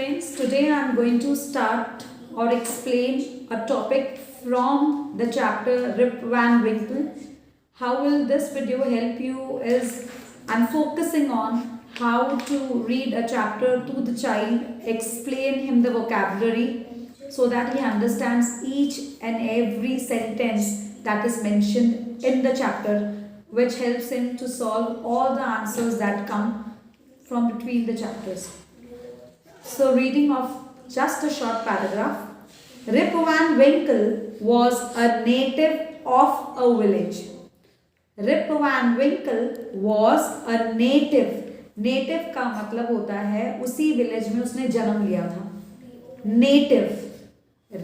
students, today I am going to start or explain a topic from the chapter Rip Van Winkle. How will this video help you is I am focusing on how to read a chapter to the child, explain him the vocabulary so that he understands each and every sentence that is mentioned in the chapter, which helps him to solve all the answers that come from between the chapters. So, reading of just a short paragraph. Rip Van Winkle was a native of a village. Rip Van Winkle was a native. Native का मतलब होता है उसी village में उसने जन्म लिया था. Native.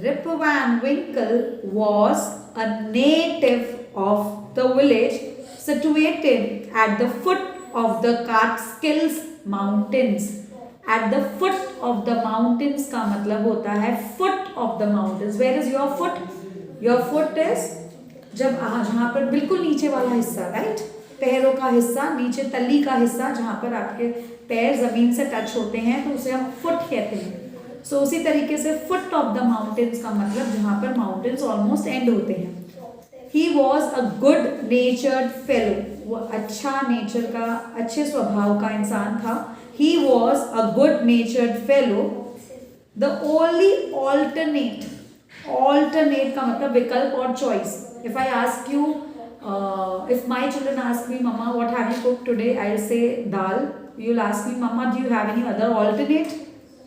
Rip Van Winkle was a native of the village situated at the foot of the Catskills mountains. At the foot of the mountains का मतलब होता है foot of the mountains. Where is your foot? Your foot is जब जहाँ पर बिल्कुल नीचे वाला हिस्सा, राइट? पैरों का हिस्सा, नीचे तली का हिस्सा जहाँ पर आपके पैर जमीन से टच होते हैं तो उसे हम फुट कहते हैं. सो उसी तरीके से फुट ऑफ द माउंटेन्स का मतलब जहाँ पर माउंटेन्स ऑलमोस्ट एंड होते हैं. He was a good नेचर्ड fellow. वो अच्छा नेचर का, अच्छे स्वभाव का इंसान था. He was a good natured fellow. The only alternate का मतलब विकल्प और choice. If I ask you, if my children ask me, Mama, what have you cooked today? I'll say dal. You'll ask me, Mama, do you have any other alternate?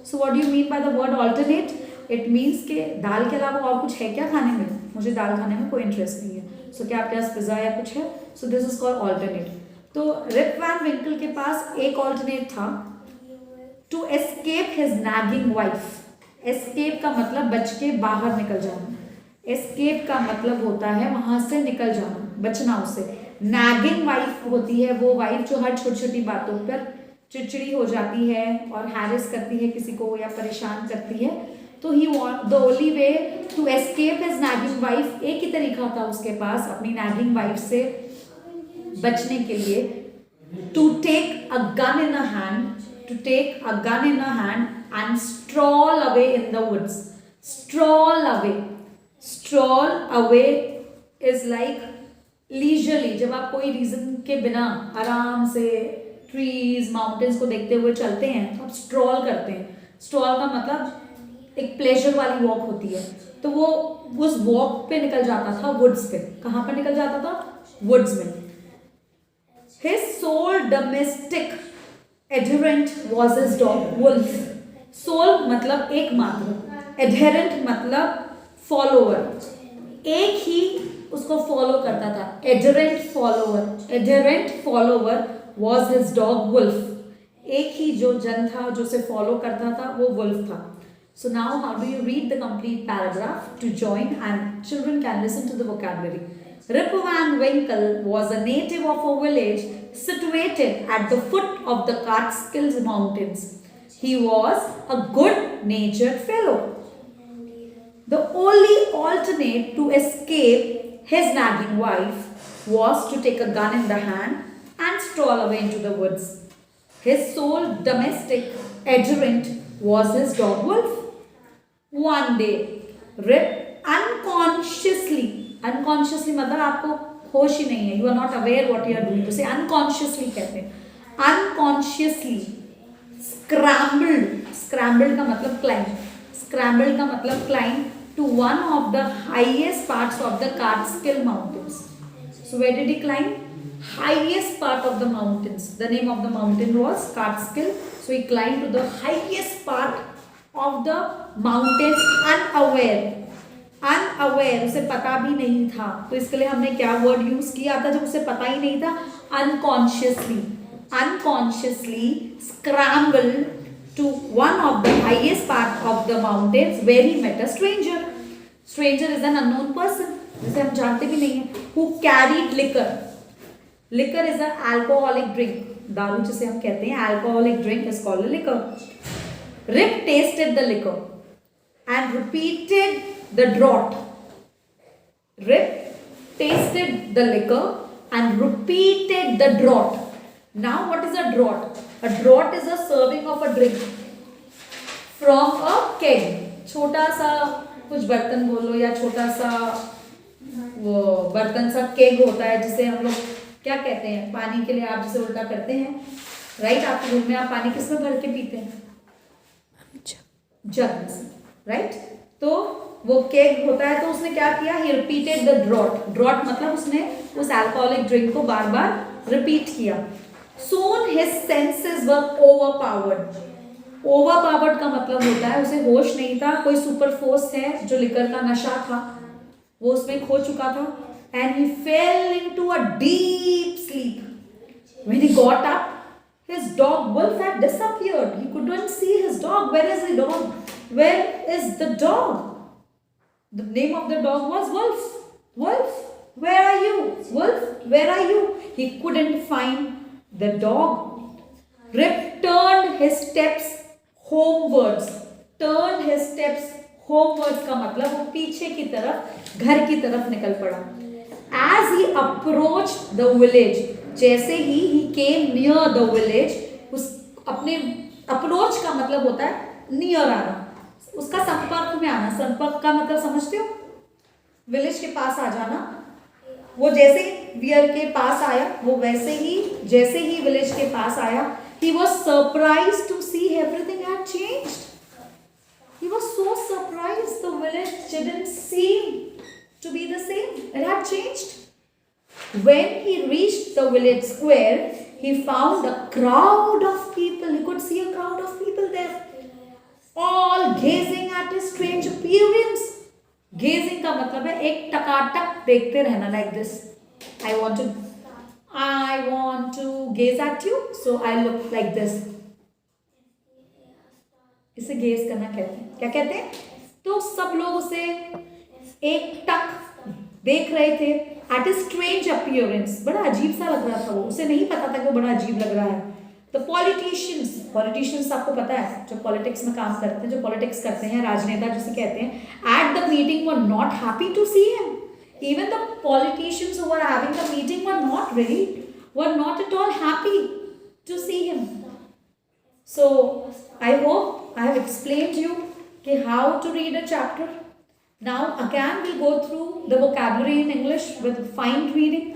So what do you mean by the word alternate? It means कि दाल के अलावा और कुछ है क्या खाने में? मुझे दाल खाने में कोई इंटरेस्ट नहीं है. So क्या आपके पास पिज़्ज़ा या कुछ है? So this is called alternate. तो रिप वैन विंकल के पास एक ऑल्टरनेट था. To escape his nagging wife. Escape का मतलब बच के बाहर निकल जाना. एस्केप का मतलब होता है वहां से निकल जाना, बचना उससे. नैगिंग वाइफ होती है वो वाइफ जो हर छोटी छोटी बातों पर चिड़चिड़ी हो जाती है और हैरेस करती है किसी को या परेशान करती है. तो ही the only way to escape his nagging wife, एक ही तरीका था उसके पास अपनी नैगिंग वाइफ से बचने के लिए. To take a gun in a hand. To take a gun in a hand and stroll away in the woods. Stroll away. Stroll away is like leisurely. जब आप कोई रीजन के बिना आराम से ट्रीज, माउंटेन्स को देखते हुए चलते हैं तो आप स्ट्रॉल करते हैं. स्ट्रॉल का मतलब एक प्लेजर वाली वॉक होती है. तो वो उस वॉक पे निकल जाता था वुड्स पे. कहाँ पर निकल जाता था? वुड्स में. His sole domestic adherent was his dog Wolf. Sole मतलब एकमात्र, adherent मतलब follower. एक ही उसको फॉलो करता था. adherent follower. adherent follower was his dog Wolf. एक ही जो जन था जो उसे फॉलो करता था वो Wolf था. So now how do you read the complete paragraph to join and children can listen to the vocabulary. Rip Van Winkle was a native of a village situated at the foot of the Catskills mountains. He was a good-natured fellow. The only alternate to escape his nagging wife was to take a gun in the hand and stroll away into the woods. His sole domestic adherent was his dog Wolf. One day, Rip unconsciously मतलब आपको होश ही नहीं है, you are not aware what you are doing. उसे unconsciously कहते हैं. Unconsciously scrambled का मतलब क्लाइंब. स्क्रैम्बल्ड का मतलब climb to one of the highest parts of the Catskill mountains. So where did he climb? Highest part of the mountains. The name of the mountain was Catskill. So he climbed to the highest part of the mountains unaware. उसे पता भी नहीं था. तो इसके लिए हमने क्या वर्ड यूज किया था जब उसे पता ही नहीं था? Unconsciously scrambled to one of the highest part of the mountains where he met a stranger. Stranger is an unknown person जिसे हम जानते भी नहीं है. Who carried liquor. Liquor is a alcoholic drink. दारू जिसे हम कहते हैं alcoholic drink is called liquor. Rip tasted the liquor and repeated the draught. Rip tasted the liquor and repeated the draught. Now what is a draught? A draught is a serving of a drink. From a keg, छोटा सा कुछ बर्तन बोलो या छोटा सा वो बर्तन सा केग होता है जिसे हम लोग क्या कहते हैं, पानी के लिए आप जिसे उल्टा करते हैं, राइट। आपके घर में आप पानी किसमें भर के पीते हैं? जग में से, राइट। तो वो केक होता है, तो उसने क्या किया, ही रिपीटेड द ड्रॉट, ड्रॉट मतलब उसने उस अल्कोहलिक ड्रिंक को बार बार रिपीट किया। सोन हिज सेंसेस वर ओवरपावर्ड, ओवरपावर्ड का मतलब होता है उसे होश नहीं था, कोई सुपर फोर्स है जो लिकर का नशा था वो उसमें खो चुका था, and he fail into a deep sleep. When he got up, his dog Wolf had disappeared. He couldn't see his dog. Where is the dog? Where is the dog? The name of the dog was Wolf. Wolf, where are you? Wolf, where are you? He couldn't find the dog. Rip turned his steps homewards. Turned his steps homewards का मतलब वो पीछे की तरफ, घर की तरफ निकल पड़ा। As he approached the village, जैसे ही came near the village, उस अपने अप्रोच का मतलब होता है नियर आना, उसका संपर्क में आना। संपर्क का मतलब समझते हो? विलेज के पास आ जाना। वो जैसे ही वियर के पास आया, वो वैसे ही जैसे ही विलेज के पास आया, he was surprised to see everything had changed. He was so surprised. The village didn't seem to be the same. It had changed. When he reached the village square, he found a crowd of people. He could see a crowd of people there, all gazing at his strange appearance. Gazing का मतलब है एक टकाटक देखते रहना, like this. I want to gaze at you, so I look like this. इसे gauge करना कहते हैं। क्या कहते हैं? तो सब लोग उसे एक टक देख रहे थे, एट ए स्ट्रेंज अपीयरेंस, बड़ा अजीब सा लग रहा था वो, उसे नहीं पता था कि वो बड़ा अजीब लग रहा है। द पॉलिटिशियंस आपको पता है जो पॉलिटिक्स में काम करते हैं, जो पॉलिटिक्स करते हैं, राजनेता जिसे कहते हैं, at the meeting were not happy to see him. Even the politicians who were having the meeting were not at all happy to see him. So I hope I have explained you how to read a chapter. Now again we'll go through the vocabulary in English with fine reading.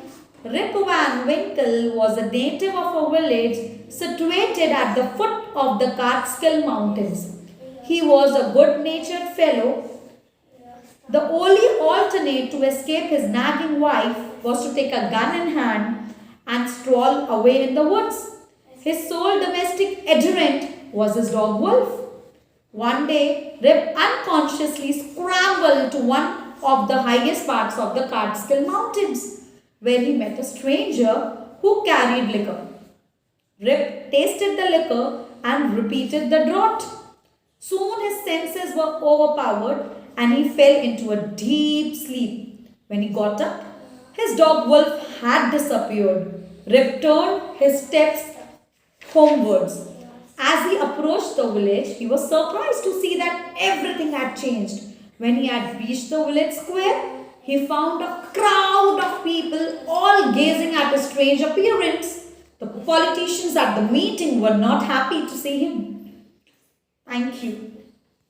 Rip Van Winkle was a native of a village situated at the foot of the Catskill Mountains. He was a good-natured fellow. The only alternate to escape his nagging wife was to take a gun in hand and stroll away in the woods. His sole domestic adherent was his dog Wolf. One day, Rip unconsciously scrambled to one of the highest parts of the Catskill Mountains, where he met a stranger who carried liquor. Rip tasted the liquor and repeated the draught. Soon his senses were overpowered and he fell into a deep sleep. When he got up, his dog Wolf had disappeared. Rip turned his steps homewards. As he approached the village, he was surprised to see that everything had changed. When he had reached the village square, he found a crowd of people all gazing at his strange appearance. The politicians at the meeting were not happy to see him. Thank you.